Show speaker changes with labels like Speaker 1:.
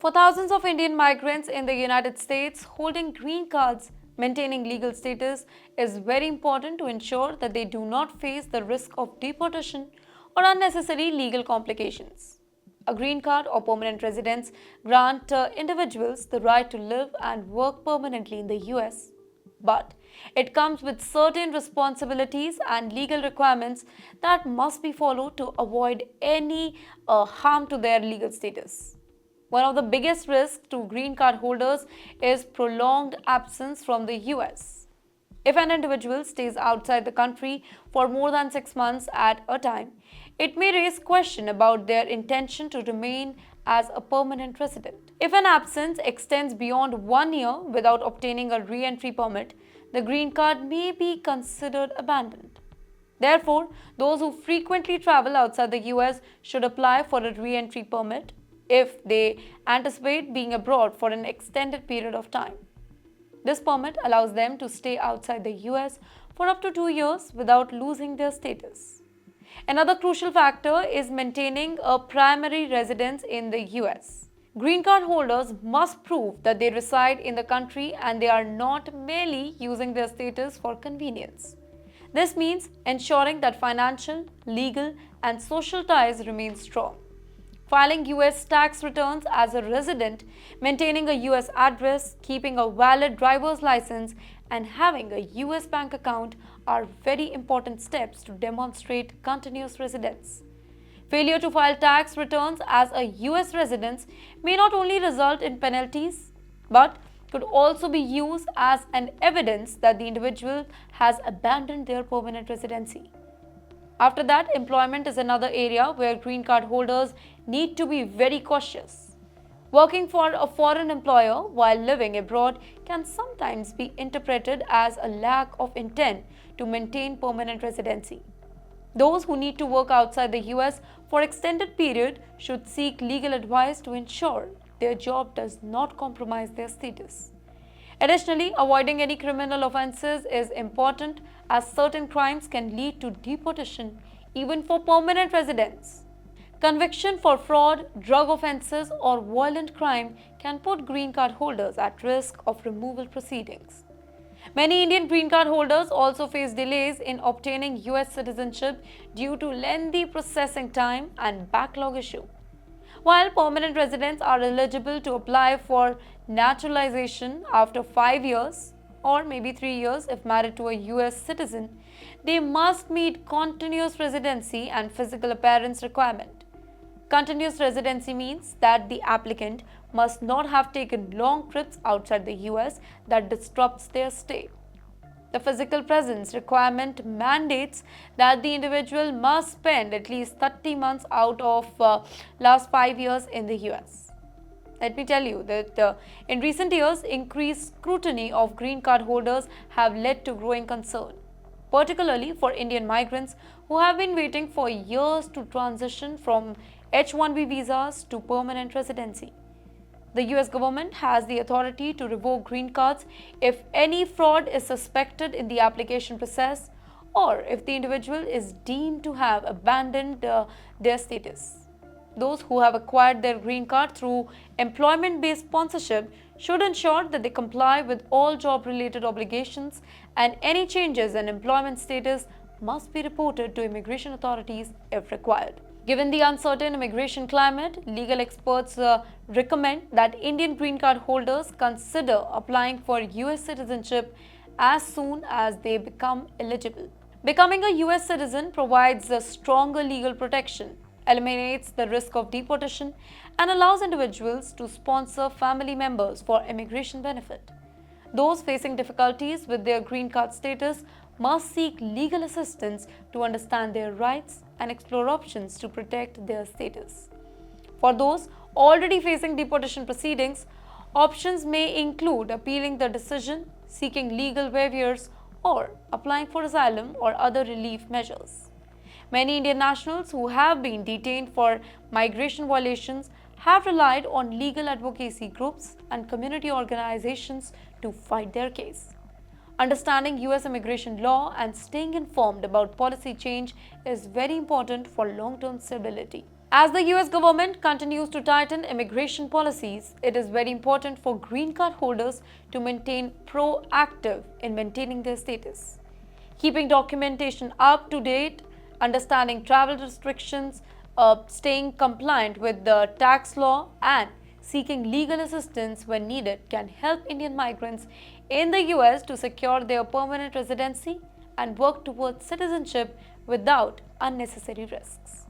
Speaker 1: For thousands of Indian migrants in the United States, holding green cards, maintaining legal status is very important to ensure that they do not face the risk of deportation or unnecessary legal complications. A green card or permanent residence grant individuals the right to live and work permanently in the US. But it comes with certain responsibilities and legal requirements that must be followed to avoid any harm to their legal status. One of the biggest risks to green card holders is prolonged absence from the US. If an individual stays outside the country for more than 6 months at a time, it may raise question about their intention to remain as a permanent resident. If an absence extends beyond 1 year without obtaining a re-entry permit, the green card may be considered abandoned. Therefore, those who frequently travel outside the US should apply for a re-entry permit if they anticipate being abroad for an extended period of time. This permit allows them to stay outside the US for up to 2 years without losing their status. Another crucial factor is maintaining a primary residence in the US. Green card holders must prove that they reside in the country and they are not merely using their status for convenience. This means ensuring that financial, legal, and social ties remain strong. Filing US tax returns as a resident, maintaining a US address, keeping a valid driver's license, and having a US bank account are very important steps to demonstrate continuous residence. Failure to file tax returns as a US resident may not only result in penalties, but could also be used as an evidence that the individual has abandoned their permanent residency. After that, employment is another area where green card holders need to be very cautious. Working for a foreign employer while living abroad can sometimes be interpreted as a lack of intent to maintain permanent residency. Those who need to work outside the US for extended period should seek legal advice to ensure their job does not compromise their status. Additionally, avoiding any criminal offences is important as certain crimes can lead to deportation even for permanent residents. Conviction for fraud, drug offences, or violent crime can put green card holders at risk of removal proceedings. Many Indian green card holders also face delays in obtaining US citizenship due to lengthy processing time and backlog issue. While permanent residents are eligible to apply for naturalization after 5 years or maybe 3 years if married to a US citizen, they must meet continuous residency and physical appearance requirement. Continuous residency means that the applicant must not have taken long trips outside the US that disrupts their stay. The physical presence requirement mandates that the individual must spend at least 30 months out of last 5 years in the US. Let me tell you that in recent years, increased scrutiny of green card holders have led to growing concern, particularly for Indian migrants who have been waiting for years to transition from H-1B visas to permanent residency. The US government has the authority to revoke green cards if any fraud is suspected in the application process or if the individual is deemed to have abandoned their status. Those who have acquired their green card through employment-based sponsorship should ensure that they comply with all job-related obligations, and any changes in employment status must be reported to immigration authorities if required. Given the uncertain immigration climate, legal experts recommend that Indian green card holders consider applying for US citizenship as soon as they become eligible. Becoming a US citizen provides a stronger legal protection, eliminates the risk of deportation, and allows individuals to sponsor family members for immigration benefit. Those facing difficulties with their green card status must seek legal assistance to understand their rights and explore options to protect their status. For those already facing deportation proceedings, options may include appealing the decision, seeking legal waivers, or applying for asylum or other relief measures. Many Indian nationals who have been detained for migration violations have relied on legal advocacy groups and community organizations to fight their case. Understanding US immigration law and staying informed about policy change is very important for long-term stability. As the US government continues to tighten immigration policies, it is very important for green card holders to maintain proactive in maintaining their status. Keeping documentation up to date, understanding travel restrictions, staying compliant with the tax law, and seeking legal assistance when needed can help Indian migrants in the US to secure their permanent residency and work towards citizenship without unnecessary risks.